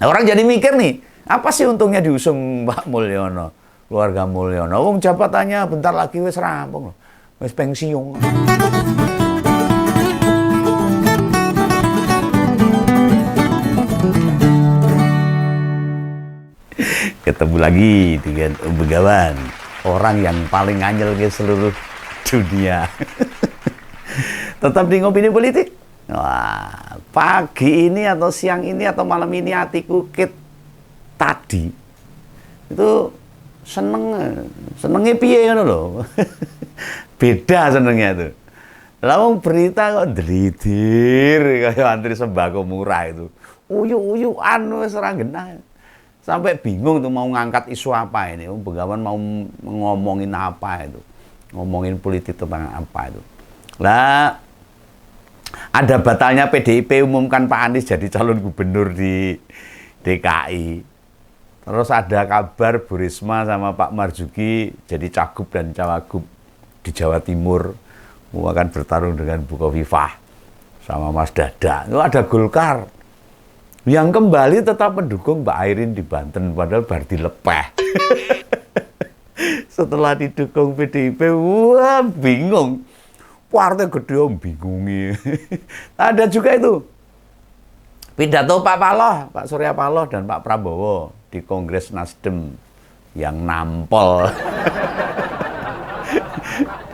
Nah, orang jadi mikir nih, apa sih untungnya diusung Pak Mulyono, keluarga Mulyono? Wong jabatannya bentar lagi wis rampung, wis pensiun. Ketemu lagi dengan Begawan, orang yang paling nganyel ke seluruh dunia. Tetap di Ngopini Politik. Wah, pagi ini atau siang ini atau malam ini hatiku tadi itu senengnya piye ngono lho. Beda senengnya tuh. Lalu berita kok delidir kayak antri sembako murah itu. Uyu-uyuan wis ora genah. Sampai bingung tuh mau ngangkat isu apa ini. Begawan mau ngomongin apa itu. Ngomongin politik tentang apa itu. Lah ada batalnya PDIP umumkan Pak Anies jadi calon gubernur di DKI. Terus ada kabar Bu Risma sama Pak Marzuki jadi cagup dan cawagup di Jawa Timur. Akan bertarung dengan Bu Khofifah sama Mas Dada. Itu ada Golkar yang kembali tetap mendukung Mbak Airin di Banten padahal baru dilepeh. Setelah didukung PDIP, wah bingung. Partai gede bingungi. Ada juga itu pidato Pak Paloh, Pak Surya Paloh dan Pak Prabowo di Kongres Nasdem yang nampol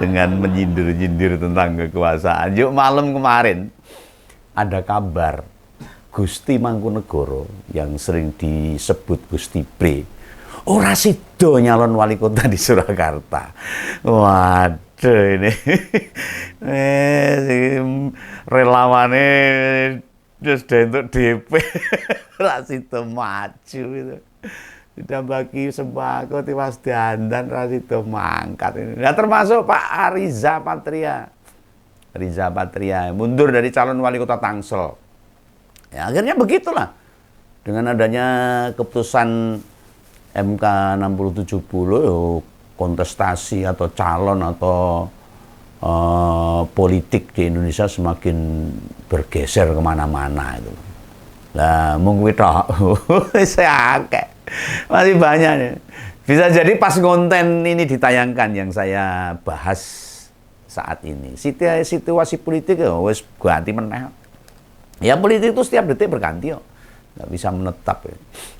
dengan menyindir-nyindir tentang kekuasaan. Yuk malam kemarin ada kabar Gusti Mangkunegoro yang sering disebut Gusti Bre ora sido nyalon wali kota di Surakarta. Waduh ini relawannya sudah untuk DP ora sido maju itu. Sudah bagi sembako tiwas dandan ora sido mangkat ini. Nah, termasuk Pak Riza Patria. Riza Patria mundur dari calon wali kota Tangsel. Ya, akhirnya begitulah. Dengan adanya keputusan MK 6070 kontestasi atau calon atau politik di Indonesia semakin bergeser kemana-mana itu. Lah mung kuwi tok. Saya akeh. Masih banyak nih. Bisa jadi pas konten ini ditayangkan yang saya bahas saat ini. Situasi politik ya wis ganti meneh. Ya politik itu setiap detik berganti kok. Nggak bisa menetap ya.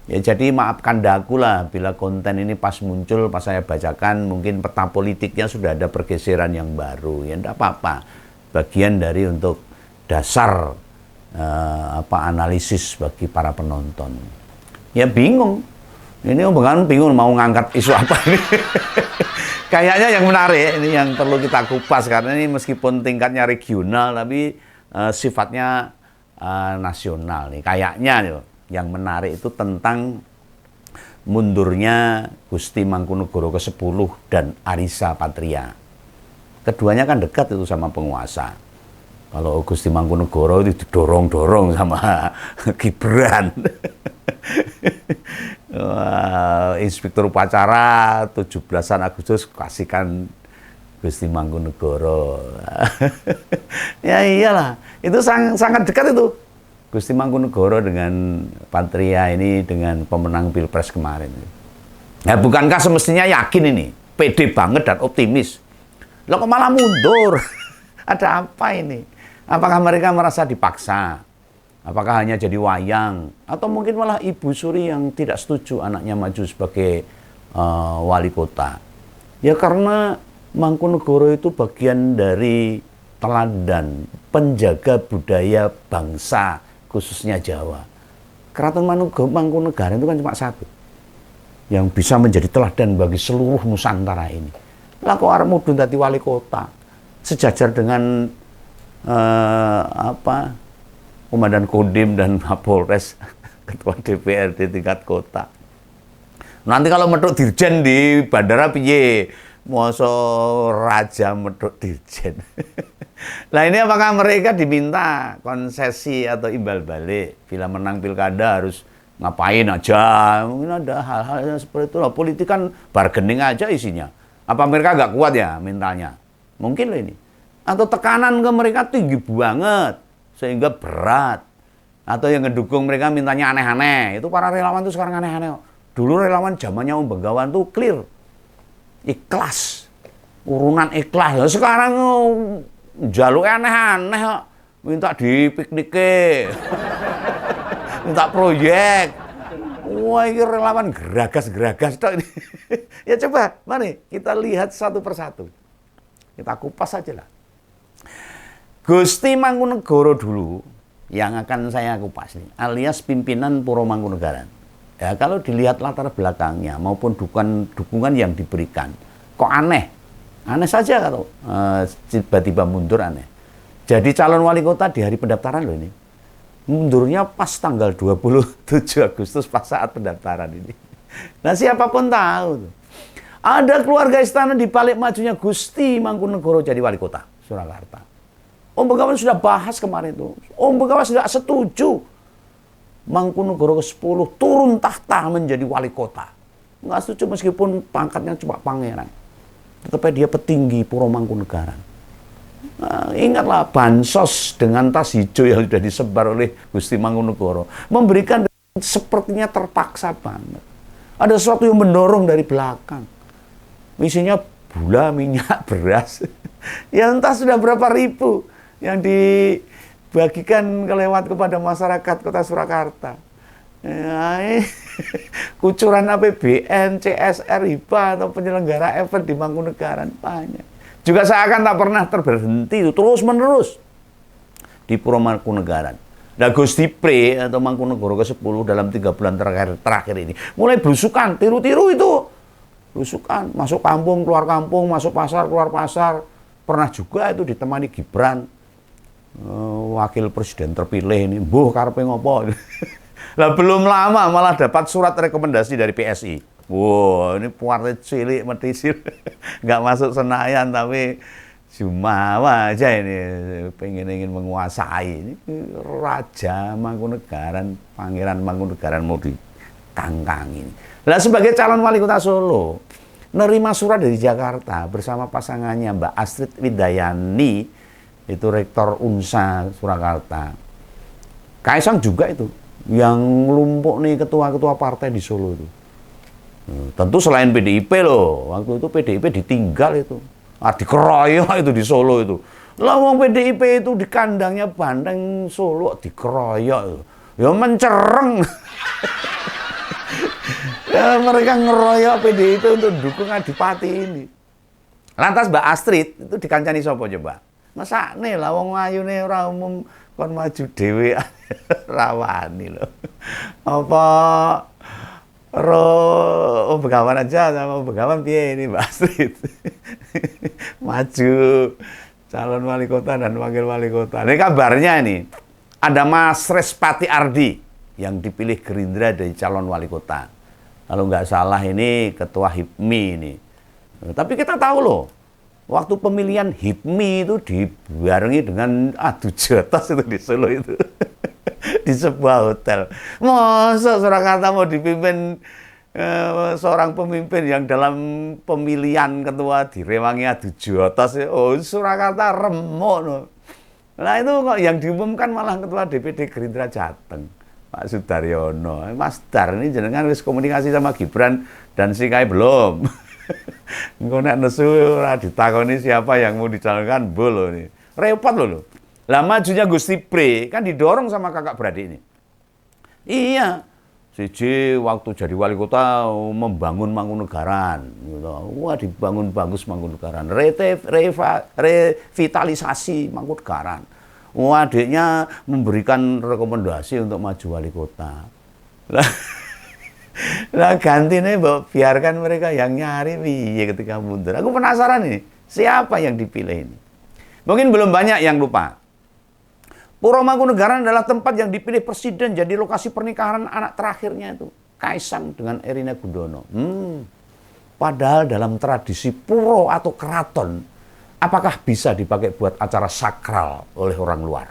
Ya jadi maafkan daku lah bila konten ini pas muncul, pas saya bacakan mungkin peta politiknya sudah ada pergeseran yang baru. Ya enggak apa-apa. Bagian dari untuk dasar analisis bagi para penonton. Ya bingung. Ini bahkan bingung mau ngangkat isu apa ini. Kayaknya yang menarik ini yang perlu kita kupas karena ini meskipun tingkatnya regional tapi sifatnya nasional nih. Kayaknya nih, yang menarik itu tentang mundurnya Gusti Mangkunegoro ke-10 dan Arissa Patria. Keduanya kan dekat itu sama penguasa. Kalau Gusti Mangkunegoro itu didorong-dorong sama Gibran. Inspektur upacara 17-an Agustus kasihkan Gusti Mangkunegoro. Ya iyalah, itu sangat dekat itu. Gusti Mangkunegoro dengan Patria ini dengan pemenang Pilpres kemarin. Nah, bukankah semestinya yakin ini, pede banget dan optimis. Loh kok malah mundur? Ada apa ini? Apakah mereka merasa dipaksa? Apakah hanya jadi wayang? Atau mungkin malah Ibu Suri yang tidak setuju anaknya maju sebagai wali kota? Ya karena Mangkunegoro itu bagian dari teladan penjaga budaya bangsa khususnya Jawa. Keraton Mangkunegara itu kan cuma satu yang bisa menjadi teladan bagi seluruh Nusantara ini. Lah kok arep mudhun dadi wali kota sejajar dengan Komandan Kodim dan Mapolres, ketua DPRD tingkat kota. Nanti kalau medhok dirjen di bandara piye? Masa raja medhok dirjen. Nah ini apakah mereka diminta konsesi atau imbal balik? Bila menang pilkada harus ngapain aja? Mungkin ada hal-hal seperti itu. Politik kan bargaining aja isinya. Apa mereka nggak kuat ya mintanya? Mungkin loh ini. Atau tekanan ke mereka tinggi banget sehingga berat. Atau yang ngedukung mereka mintanya aneh-aneh. Itu para relawan tuh sekarang aneh-aneh. Dulu relawan zamannya Om Bengawan tuh clear. Ikhlas. Urunan ikhlas. Ya, sekarang jaluk aneh-aneh kok. Minta dipiknike. Minta proyek. Wah, ini relawan geragas-geragas. Ya coba, mari kita lihat satu persatu. Kita kupas aja lah. Gusti Mangkunegara dulu yang akan saya kupas nih, alias pimpinan Puro Mangkunegaran. Ya, kalau dilihat latar belakangnya maupun dukungan yang diberikan, kok aneh? Aneh saja kalau tiba-tiba mundur aneh. Jadi calon wali kota di hari pendaftaran loh ini. Mundurnya pas tanggal 27 Agustus pas saat pendaftaran ini. Nah, siapapun tahu tuh. Ada keluarga istana di balik majunya Gusti Mangkunegara jadi wali kota Surakarta. Om Bengawan sudah bahas kemarin itu. Om Bengawan sudah setuju Mangkunegara ke-10 turun tahta menjadi wali kota. Nggak setuju meskipun pangkatnya cuma pangeran. Tetapi dia petinggi Puro Mangkunegaran. Nah, ingatlah bansos dengan tas hijau yang sudah disebar oleh Gusti Mangkunegara memberikan sepertinya terpaksa banget. Ada sesuatu yang mendorong dari belakang. Isinya gula, minyak, beras. Ya entah sudah berapa ribu yang dibagikan kelewat kepada masyarakat Kota Surakarta. Ya, kucuran APBN, CSR, hibah atau penyelenggara event di Mangkunegaran banyak. Juga seakan tak pernah terberhenti itu terus-menerus di Puro Mangkunegaran. Nah, Gusti Pre atau Mangkunegara ke-10 dalam 3 bulan terakhir ini mulai belusukan, tiru-tiru itu. Belusukan, masuk kampung, keluar kampung, masuk pasar, keluar pasar. Pernah juga itu ditemani Gibran, wakil presiden terpilih ini, mbuh karepe ngopo. Lah belum lama malah dapat surat rekomendasi dari PSI. Wow, ini partai cilik metisir, nggak masuk Senayan tapi Jumawa aja ini ingin menguasai. Ini Raja Mangkunegaran, Pangeran Mangkunegaran mau ditangkang ini. Lah sebagai calon wali kota Solo, nerima surat dari Jakarta bersama pasangannya Mbak Astrid Widayani, itu rektor Unsa Surakarta. Kaisang juga itu yang lumpuk nih ketua-ketua partai di Solo itu. Tentu selain PDIP loh, waktu itu PDIP ditinggal itu, dikeroyok itu di Solo itu. Lah wong PDIP itu di kandangnya Banteng Solo dikeroyok itu. Ya mencereng. Ya, mereka ngeroyok PDIP untuk dukung Adipati ini. Lantas Mbak Astrid itu dikancani sapa coba? Masa nih lah wong ayune ora umum kon maju dhewe rawani lho. Apa Om Bengawan aja sama Om Bengawan piye ini Mbak Astrid. Maju calon wali kota dan wakil wali kota. Ini kabarnya ini ada Mas Respati Ardi yang dipilih Gerindra dari calon wali kota. Kalau nggak salah ini ketua HIPMI ini. Tapi kita tahu loh, waktu pemilihan HIPMI itu dibarengi dengan adu jotos itu di Solo itu. Di sebuah hotel. Masa Surakarta mau dipimpin seorang pemimpin yang dalam pemilihan ketua direwangi adu jotos. Oh, Surakarta remuk no. Nah itu kok yang diumumkan malah ketua DPD Gerindra Jateng, Pak Sudaryono. Mas Dar ini jenengan wis komunikasi sama Gibran dan Sikai belum? Engko nek nesu ora ditakoni siapa yang mau dicalonkan bolo nih. Repot loh. Lah majunya Gusti Pre kan didorong sama kakak beradik ini. Iya, siji waktu jadi wali kota membangun Mangkunegaran, gitu. Wah dibangun bagus Mangkunegaran, revitalisasi Mangkunegaran. Wah adiknya memberikan rekomendasi untuk maju wali kota. Lah ganti nih, biarkan mereka yang nyari piye ketika mundur. Aku penasaran ini, siapa yang dipilih ini? Mungkin belum banyak yang lupa. Puro Mangkunegaran adalah tempat yang dipilih presiden jadi lokasi pernikahan anak terakhirnya itu, Kaisang dengan Erina Gudono. Padahal dalam tradisi puro atau keraton, apakah bisa dipakai buat acara sakral oleh orang luar?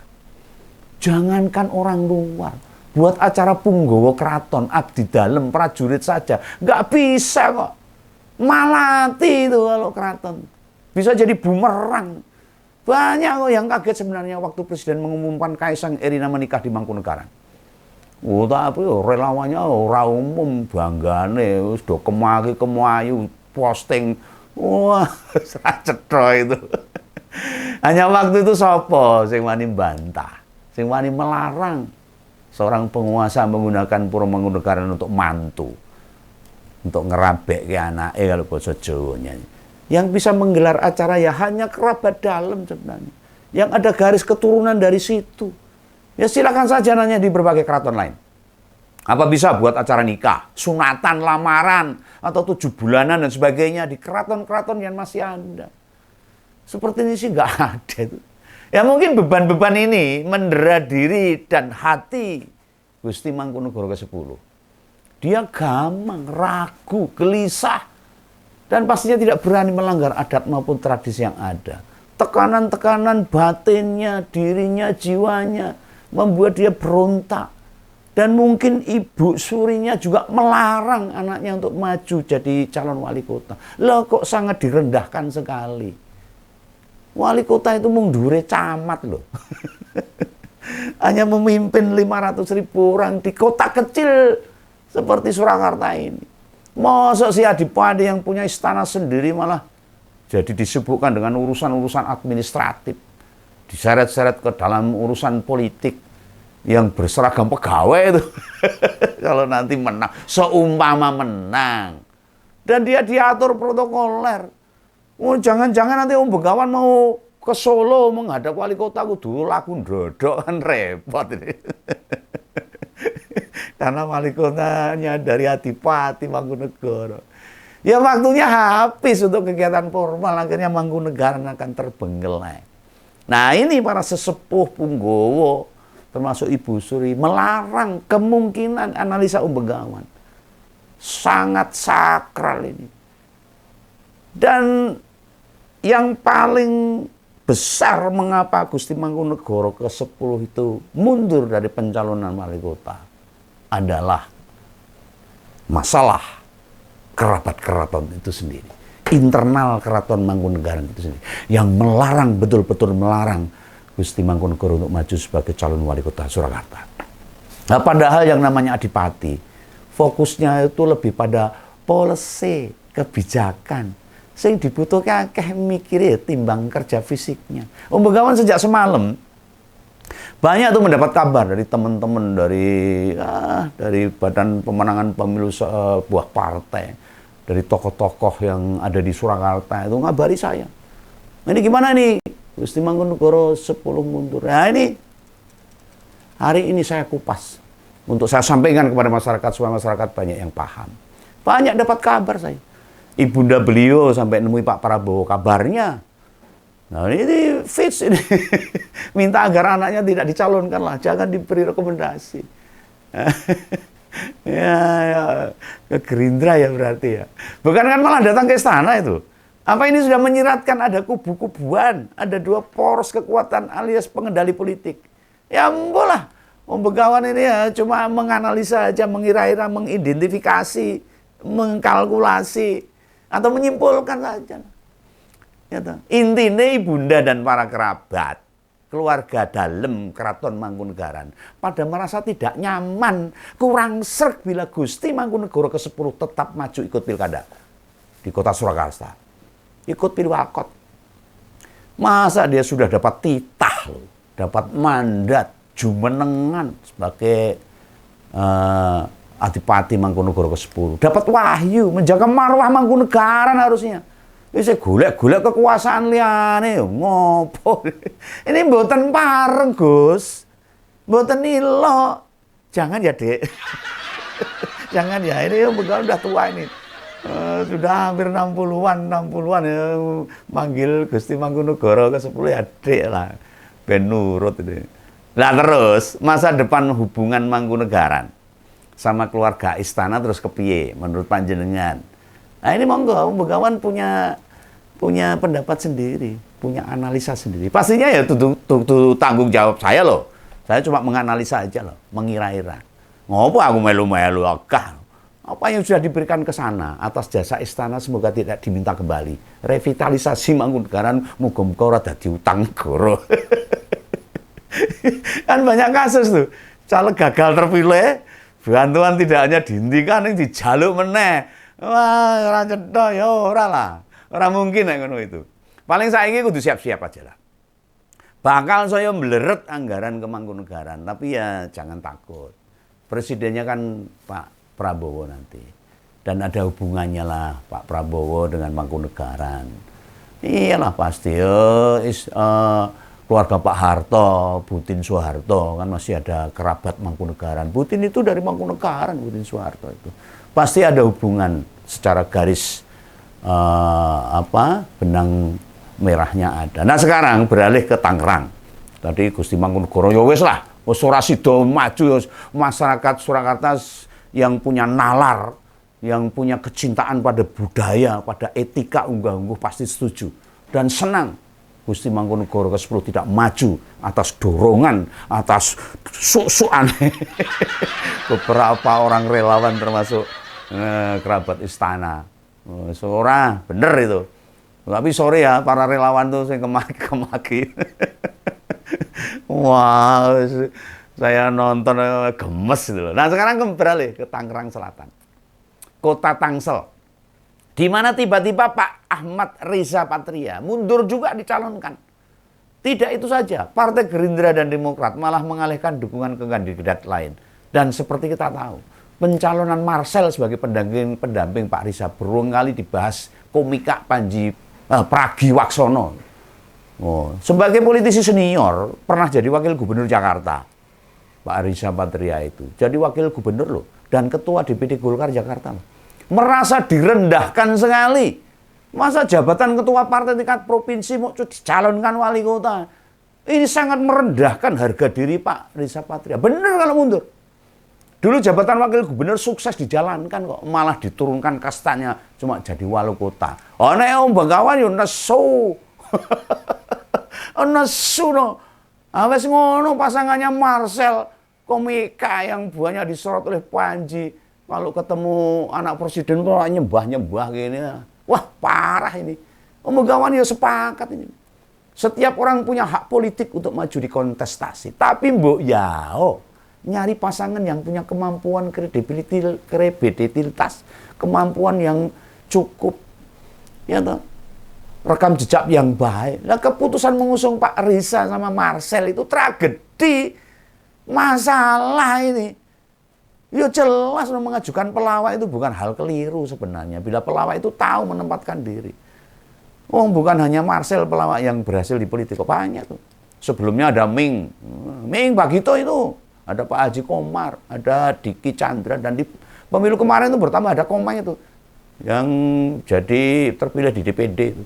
Jangankan orang luar, buat acara punggawa keraton, abdi dalem, prajurit saja, nggak bisa kok. Malati itu kalau keraton. Bisa jadi bumerang. Banyak kok yang kaget sebenarnya waktu presiden mengumumkan Kaisang Erina menikah di Mangkunegaran. Oh, tapi relawannya ora umum banggane wis do kemayu posting. Wah, ora cetha itu. Hanya waktu itu sapa sing wani bantah, sing wani melarang seorang penguasa menggunakan Purwomangkunegaran untuk mantu, untuk ngerabekke anake kalau basa Jawanya. Yang bisa menggelar acara ya hanya kerabat dalam sebenarnya. Yang ada garis keturunan dari situ. Ya silakan saja nanya di berbagai keraton lain. Apa bisa buat acara nikah, sunatan, lamaran, atau 7 bulanan dan sebagainya di keraton-keraton yang masih ada. Seperti ini sih nggak ada itu. Ya mungkin beban-beban ini mendera diri dan hati Gusti Mangkunegara ke-10. Dia gamang, ragu, gelisah, dan pastinya tidak berani melanggar adat maupun tradisi yang ada. Tekanan-tekanan batinnya, dirinya, jiwanya membuat dia berontak. Dan mungkin ibu surinya juga melarang anaknya untuk maju jadi calon wali kota. Loh kok sangat direndahkan sekali. Wali kota itu mundure camat loh. Hanya memimpin 500.000 orang di kota kecil seperti Surakarta ini. Masa si Adipati yang punya istana sendiri malah jadi disibukkan dengan urusan-urusan administratif. Diseret-seret ke dalam urusan politik yang berseragam pegawai itu. Kalau nanti menang, seumpama menang. Dan dia diatur protokoler. Oh, jangan-jangan nanti Om Begawan mau ke Solo menghadap wali kota kudu laku ndodok, kan repot ini. Karena wali kotanya dari Adipati Mangkunegara. Ya waktunya habis untuk kegiatan formal, akhirnya Mangkunegaran akan terbengkelai. Nah ini para sesepuh Punggowo, termasuk Ibu Suri, melarang kemungkinan analisa Om Begawan. Sangat sakral ini. Dan yang paling besar mengapa Gusti Mangkunegara ke-10 itu mundur dari pencalonan wali kota adalah masalah kerabat keraton itu sendiri. Internal keraton Mangkunegaran itu sendiri. Yang melarang, betul-betul melarang Gusti Mangkunegara untuk maju sebagai calon wali kota Surakarta. Nah, padahal yang namanya Adipati, fokusnya itu lebih pada policy, kebijakan. Sing dibutuhkan akeh mikir timbang kerja fisiknya. Om Begawan sejak semalam banyak tuh mendapat kabar dari teman-teman dari Badan Pemenangan Pemilu sebuah partai, dari tokoh-tokoh yang ada di Surakarta itu ngabari saya. Ini gimana nih Gusti Mangkunegara 10 mundur. Nah ini hari ini saya kupas untuk saya sampaikan kepada masyarakat supaya masyarakat banyak yang paham. Banyak dapat kabar saya. Ibunda beliau sampai nemui Pak Prabowo kabarnya. Nah ini fix ini. Minta agar anaknya tidak dicalonkan lah. Jangan diberi rekomendasi. ya, ke Gerindra ya berarti ya. Bukan kan malah datang ke istana itu. Apa ini sudah menyiratkan ada kubu-kubuan. Ada 2 poros kekuatan alias pengendali politik. Ya lah. Om Begawan ini ya cuma menganalisa aja, mengira-ira, mengidentifikasi, mengkalkulasi. Atau menyimpulkan saja. Ya, intinya ibunda dan para kerabat, keluarga dalam keraton Mangkunegaran pada merasa tidak nyaman, kurang sreg bila Gusti Mangkunegara ke-10 tetap maju ikut pilkada di kota Surakarta. Ikut pilwakot. Masa dia sudah dapat titah, dapat mandat, jumenengan sebagai Adipati Mangkunegara ke-10. Dapat wahyu, menjaga marwah Mangkunegaran harusnya. Ini saya golek-golek kekuasaan liane, ngopo. Ini mboten pareng, Gus. Mboten nilo. Jangan ya, Dek. Jangan ya, ini Begawan udah tua ini. Sudah hampir 60-an ya. Manggil Gusti Mangkunegara ke-10 ya, Dek lah. Ben nurut ini. Nah terus, masa depan hubungan Mangkunegaran sama keluarga istana terus kepiye menurut panjenengan? Nah ini monggo Begawan punya pendapat sendiri, punya analisa sendiri. Pastinya ya itu tanggung jawab saya loh. Saya cuma menganalisa aja loh, mengira-ira. Ngopo aku melu-melu akah. Apa yang sudah diberikan ke sana atas jasa istana semoga tidak diminta kembali. Revitalisasi Mangkunegaran muga-muga ora dadi utang negara. Kan banyak kasus tuh. caleg gagal terpilih, bantuan tidak hanya dihentikan, ini dijaluk meneh. Wah, ora cetha ya ora lah. Ora mungkin nek ngono itu. Paling saiki kudu siap-siap aja lah. Bakal saya meleret anggaran ke Mangkunegaran, tapi ya jangan takut. Presidennya kan Pak Prabowo nanti. Dan ada hubungannya lah Pak Prabowo dengan Mangkunegaran. Iyalah pasti keluarga Pak Harto, Butin Soeharto kan masih ada kerabat Mangkunegaran. Butin itu dari Mangkunegaran, Butin Soeharto itu. Pasti ada hubungan secara garis benang merahnya ada. Nah sekarang beralih ke Tangerang. Tadi Gusti Mangkunegara ya wis lah, wis ora sida maju masyarakat Surakarta yang punya nalar, yang punya kecintaan pada budaya, pada etika unggah-ungguh pasti setuju dan senang Gusti Mangkunegara ke-10 tidak maju atas dorongan, atas sok-sokan beberapa orang relawan termasuk kerabat istana. Seorang bener itu. Tapi sorry ya para relawan tuh saya kemaki. Wah, saya nonton gemes gitu loh. Nah sekarang beralih ke Tangerang Selatan. Kota Tangsel. Di mana tiba-tiba Pak Ahmad Riza Patria mundur juga dicalonkan. Tidak itu saja, Partai Gerindra dan Demokrat malah mengalihkan dukungan ke kandidat lain. Dan seperti kita tahu, pencalonan Marcel sebagai pendamping Pak Riza berulang kali dibahas komika Pragiwaksono. Sebagai politisi senior, pernah jadi wakil gubernur Jakarta. Pak Riza Patria itu. Jadi wakil gubernur loh. Dan ketua DPD Golkar Jakarta loh. Merasa direndahkan sekali. Masa jabatan ketua partai tingkat provinsi mau dicalonkan wali kota. Ini sangat merendahkan harga diri Pak Riza Patria. Benar kalau mundur. Dulu jabatan wakil gubernur sukses dijalankan kok, malah diturunkan kastanya cuma jadi wali kota. Oh nek Om Bagawan yo nesu. Nesu no. Wes ngono pasangannya Marcel komika yang banyak disorot oleh Panji. Kalau ketemu anak presiden kok nyembah-nyembah gini. Wah, parah ini. Om Bagawan ya sepakat ini. Setiap orang punya hak politik untuk maju di kontestasi, tapi mbok yao nyari pasangan yang punya kemampuan kredibilitas, kemampuan yang cukup, ya toh, rekam jejak yang baik. Nah, keputusan mengusung Pak Riza sama Marcel itu tragedi, masalah ini. Ya jelas mengajukan pelawak itu bukan hal keliru sebenarnya. Bila pelawak itu tahu menempatkan diri. Oh, bukan hanya Marcel pelawak yang berhasil di politik, banyak tuh. Sebelumnya ada Ming Bagito itu. Ada Pak Haji Komar, ada Diki Chandra, dan di pemilu kemarin itu pertama ada Komeng itu yang jadi terpilih di DPD itu.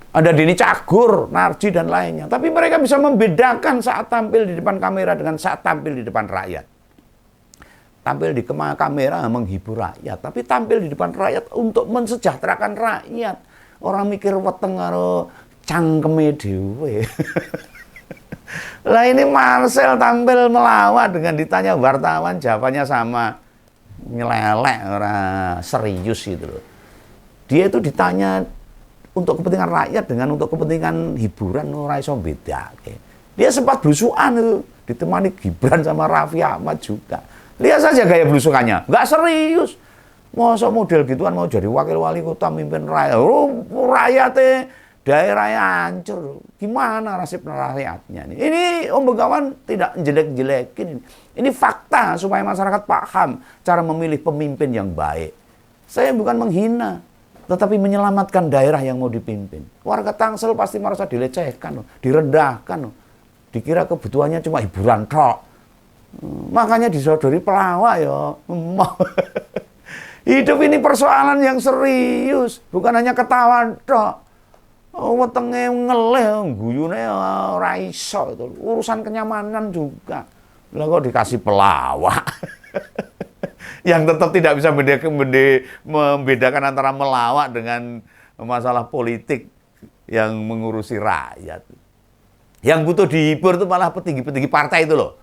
Ada Dini Cagur, Narji dan lainnya. Tapi mereka bisa membedakan saat tampil di depan kamera dengan saat tampil di depan rakyat. Tampil di kamera menghibur rakyat, tapi tampil di depan rakyat untuk mensejahterakan rakyat. Orang mikir weteng karo cangkeme dhewe. Lah ini Marcel tampil melawat dengan ditanya wartawan jawabannya sama nyelelek, orang serius gitu loh. Dia itu ditanya untuk kepentingan rakyat dengan untuk kepentingan hiburan ora iso bedake. Dia sempat blusukan itu ditemani Gibran sama Raffi Ahmad juga. Lihat saja gaya blusukannya, nggak serius. Masa model gituan mau jadi wakil wali kota mimpin rakyat. Rakyatnya daerahnya hancur. Gimana nasib rakyatnya? Ini Om Bagawan tidak jelek-jelekin. Ini fakta supaya masyarakat paham cara memilih pemimpin yang baik. Saya bukan menghina, tetapi menyelamatkan daerah yang mau dipimpin. Warga Tangsel pasti merasa dilecehkan, direndahkan. Dikira kebutuhannya cuma hiburan tok. Makanya disodori pelawak ya. Hidup ini persoalan yang serius, bukan hanya ketawa tok. Wetenge ngeleh, guyune ora iso itu. Urusan kenyamanan juga. Lah kok dikasih pelawak. Yang tetap tidak bisa membedakan antara melawak dengan masalah politik yang mengurusi rakyat. Yang butuh dihibur itu malah petinggi-petinggi partai itu loh.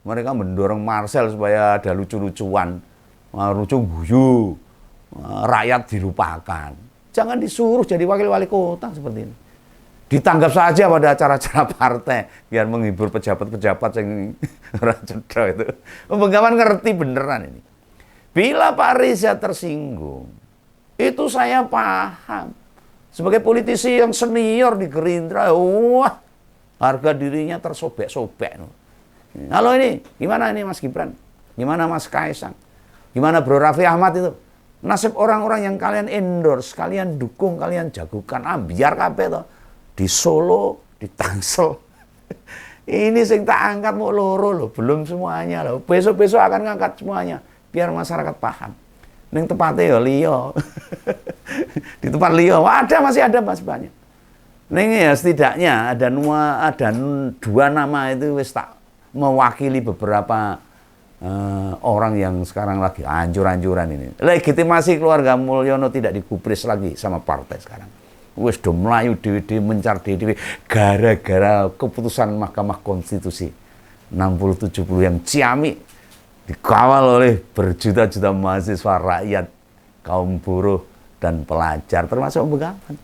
Mereka mendorong Marcel supaya ada lucu-lucuan, lucu guyu, rakyat dilupakan. Jangan disuruh jadi wakil wali kota seperti ini. Ditanggap saja pada acara-acara partai biar menghibur pejabat-pejabat yang orang cedok itu. Bengawan ngerti beneran ini. Bila Pak Reza tersinggung, itu saya paham. Sebagai politisi yang senior di Gerindra, wah, harga dirinya tersobek-sobek. Halo ini, gimana ini Mas Gibran? Gimana Mas Kaisang? Gimana Bro Raffi Ahmad itu? Nasib orang-orang yang kalian endorse, kalian dukung, kalian jagokan, biar kabeh toh. Di Solo, di Tangsel. Ini sing tak angkat mau loro loh, belum semuanya loh. Besok-besok akan ngangkat semuanya, biar masyarakat paham. Ning tempatnya ya liya. Di tempat liya, masih ada banyak. Ning ya setidaknya ada dua nama itu wis tak mewakili beberapa orang yang sekarang lagi hancur-hancuran ini. Legitimasi keluarga Mulyono tidak digubris lagi sama partai sekarang. Wis do mlayu dhewe-dhewe mencar dhewe gara-gara keputusan Mahkamah Konstitusi 60-70 yang ciamik dikawal oleh berjuta-juta mahasiswa, rakyat, kaum buruh dan pelajar termasuk Bengawan.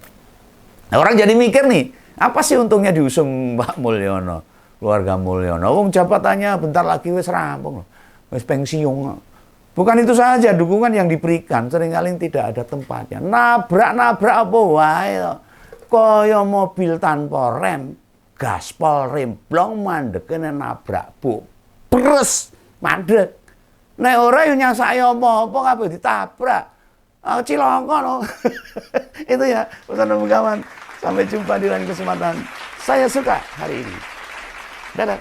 Nah, orang jadi mikir nih, apa sih untungnya diusung Pak Mulyono, keluarga Mulyono? Wong jabatannya bentar lagi wis rampung, wis pensiun. Bukan itu saja, dukungan yang diberikan seringkali tidak ada tempatnya. Nabrak-nabrak apa wae. Kaya mobil tanpa rem, gaspol remblong mandekene nabrak bu. Bres, mandek. Nek ora yo nyasake apa-apa kabeh ditabrak. Cilaka loh. Itu ya, pesan Bengawan. Sampai jumpa di lain kesempatan. Saya suka hari ini. Dadah.